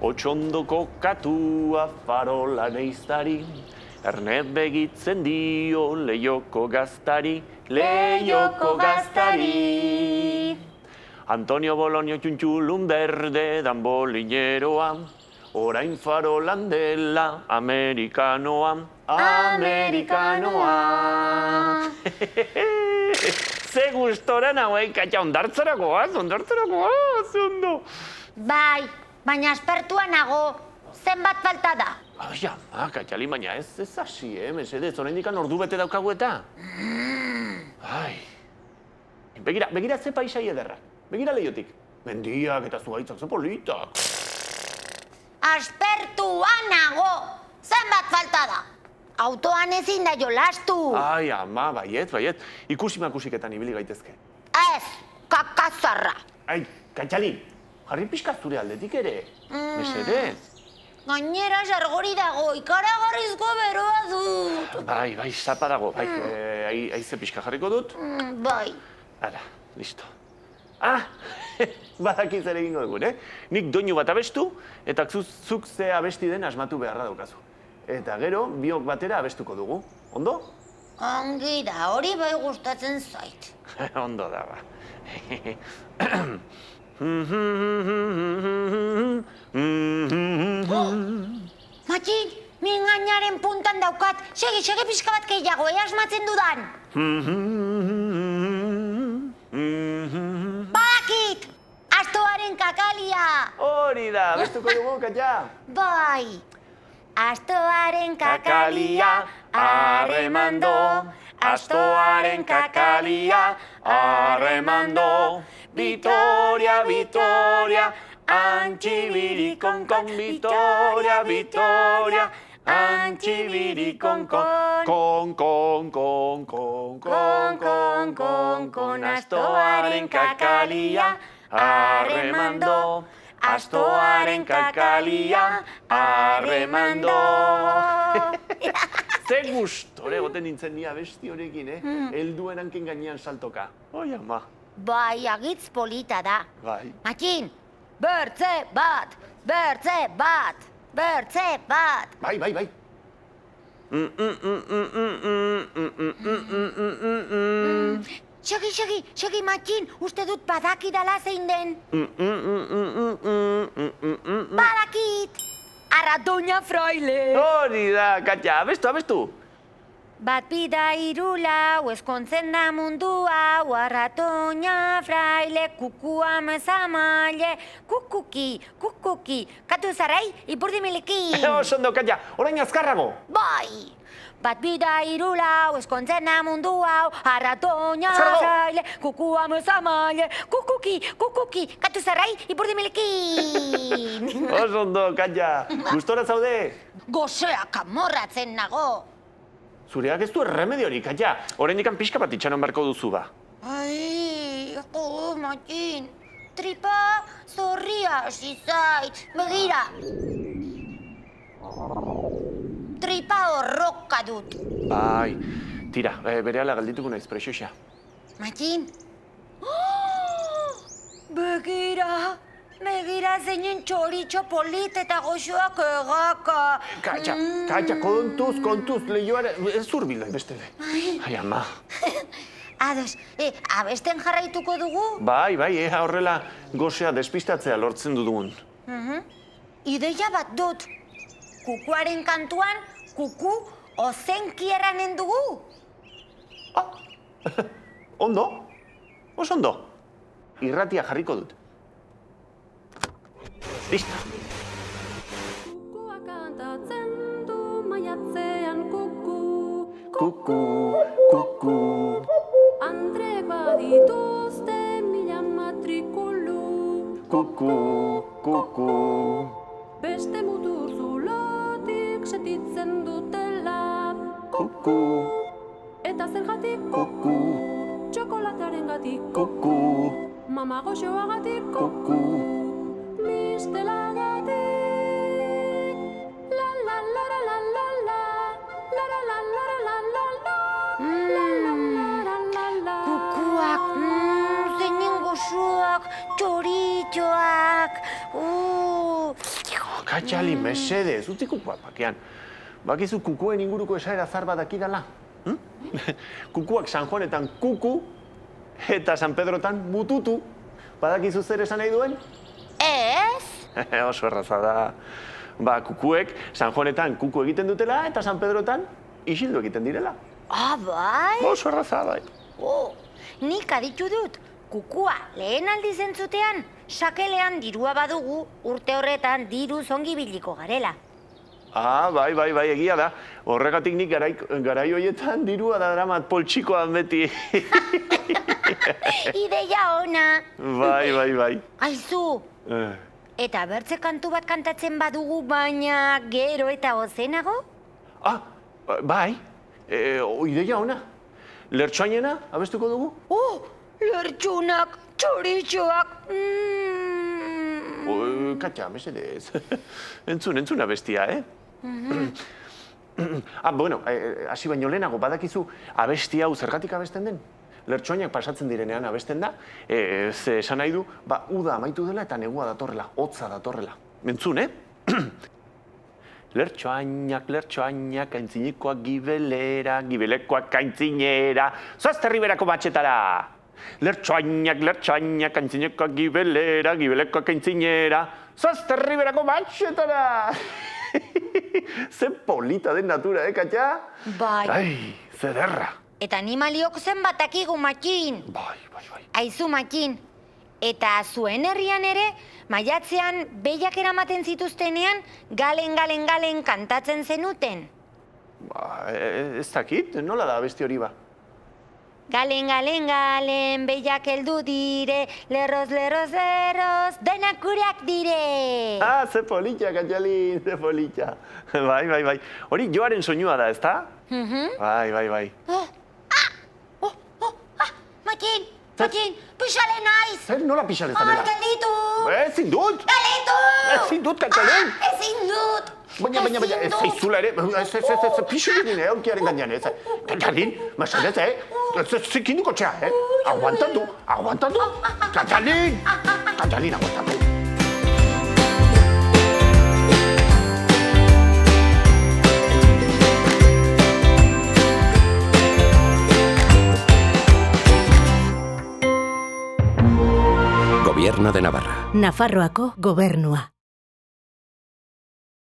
Otxondoko katua farola neiztari, Ernet begitzen dio Leioko gaztari, Leioko gaztari. Antonio Bolonio txuntxulun berde dan bolineroa, orain farolan dela amerikanoa, amerikanoa. Ze gustora nagoen, Katja, ondartzarakoaz, ondo. Bai, baina aspertua nago, zenbat falta da? Ai, ama, Katjali, baina ez hasi, mesedez, oraindik ordu bete daukagu eta. Ai. Begira ze paisai ederrak, begira Leiotik. Mendiak eta zuhaitzak, ze politak. Aspertua nago, zenbat falta da? Autoan ezin da jolastu. Ai, ama, baiet. Ikusi-makusiketan ibili gaitezke. Ez, kakazarra. Ai, Katjali, jarri pixka zure aldetik ere. Mesedez. Gainera sargori dago, ikaragarrizko beroa dut. Bai, sapa dago, bai, haize pixka jarriko dut. Bai. Hala, listo. Badakiz ere egingo dugun, Nik doinu bat abestu, eta zuk ze abesti den asmatu beharra daukazu. Eta gero, biok batera abestuko dugu. Ondo? Ongi da, hori bai gustatzen zait. Ondo da, ba. Matxin, mingainaren puntan daukat. Segi pixka bat gehiago, asmatzen dudan. Badakit! Astoaren kakalia! Hori da, abestuko dugu, Katja. Bai. Astoaren Kakalia, arremando. Astoaren kakalia, arremando. Vitoria, antxibirikonkon. Vitoria, antxibirikonkon. Kon. Astoaren kakalia, arremando. Astoaren kakalia, arremando. Ze gustore goten nintzen ni abesti horekin, Helduen hanken gainean saltoka. Oi, ama. Bai, agitz polita da. Bai. Matxin, bertze bat. Bai. Segi, Matxin, uste dut badakidala zein den. Badakit! Arratoina fraile! Hori da, Katja, abestu. Bat bida irulau, eskontzen da mundu hau, arratoina fraile, kukua mezamaile, kukuki, katu zarrai, ipurdi miliki. Osondo, Katja, orain azkarrago. Bai! Bat bida irulau, eskontzen da mundu hau, arratoina fraile, kukua mezamaile, kukuki, katu zarrai, ipurdi miliki. Osondo, Katja, gustora zaude? Goseak amorratzen nago. Zureak ez du erremediorik, Katja. Oraindikan pixka bat itxaron beharko duzu ba. Ai, Matxin, tripa zorria hasi zait. Begira. Tripa horroka dut. Bai, tira, berehala galdituko naiz presoxa. Matxin. Begira zeinen txoritxo polit eta goxoak egaka. Katja, kontuz, Leioare, ez urbildai bestele. Ai, ama. Ados, abesten jarraituko dugu? Bai, ea horrela gozea despistatzea lortzen dugun. Ideia bat dut. Kukuaren kantuan, kuku ozenki eranen dugu. Ondo, oso ondo. Irratia jarriko dut. Listo. Kukua kantatzen du maiatzean kuku. Kuku. Andrek badituzte 1000 matrikulu. Kuku. Beste mutur zulotik setitzen dutela. Kuku. Eta zergatik Kuku. Txokolatearen gatik Kuku. Mama goxoagatik Kuku. Mistelagatik La la la la la la la La la la la la la la La la la la la Kukuak, zeinen goxoak, txoritxoak. Katxali, mesedez, utzi kukua pakean. Bakizu kukuen inguruko esaera zar bat dakidala? Kukuak San Juanetan kuku eta San Pedrotan mututu. Badakizu zer esan nahi duen? Ez? Oso erraza da. Ba, kukuek San Juanetan kuku egiten dutela eta San Pedrotan isildu egiten direla. Ah, bai? Oso erraza, bai. Nik aditu dut, kukua lehen aldiz entzutean, sakelean dirua badugu urte horretan diru zongi biliko garela. Ah, bai, egia da. Horregatik nik garai hoietan dirua da dramat poltsikoan beti. Ideia ona. Bai. Aizu, eta bertze kantu bat kantatzen badugu, baina gero eta ozenago? Ah, bai, ideia ona. Lertxoainena, abestuko dugu? Lertxunak, txoritxoak. Katxa, mesedez. Entzun abestia, Bueno, hasi baino lehenago, badakizu abestia hau zergatik abesten den? Lertxoainak pasatzen direnean abesten da, ze esan nahi du, uda amaitu dela eta negua datorrela, hotza datorrela. Entzun, Lertxoainak, aintzinekoak gibelera, gibelekoak aintzinera, zoazte Riberako matxetara! Lertxoainak, aintzinekoak gibelera, gibelekoak aintzinera, zoazte Riberako matxetara! Ze polita den natura, Katxa? Bai. Ai, ze derra. Eta animaliok zenbat dakigu, Makin. Bai. Aizu, Makin. Eta zuen herrian ere, maiatzean behiak eramaten zituztenean, galen kantatzen zenuten. Ez dakit, nola da abesti hori ba? Galen, behiak heldu dire, lerroz, denak gureak dire. Ah, ze polita, Katxalin, ze polita. Bai. Hori joaren soinua da, ezta? Bai. Makin, pixale naiz. Zer, nola pixale zarela? Gelditu. Ezin dut, Katxalin. Ezin dut. Baina, ez zaizula ere, pixu egin aurkiaren gainean, ez. Katxalin, mesedez, zikin duko txea, Aguantatu, Katxalin, aguantatu. Gobierno de Navarra. Nafarroako gobernua.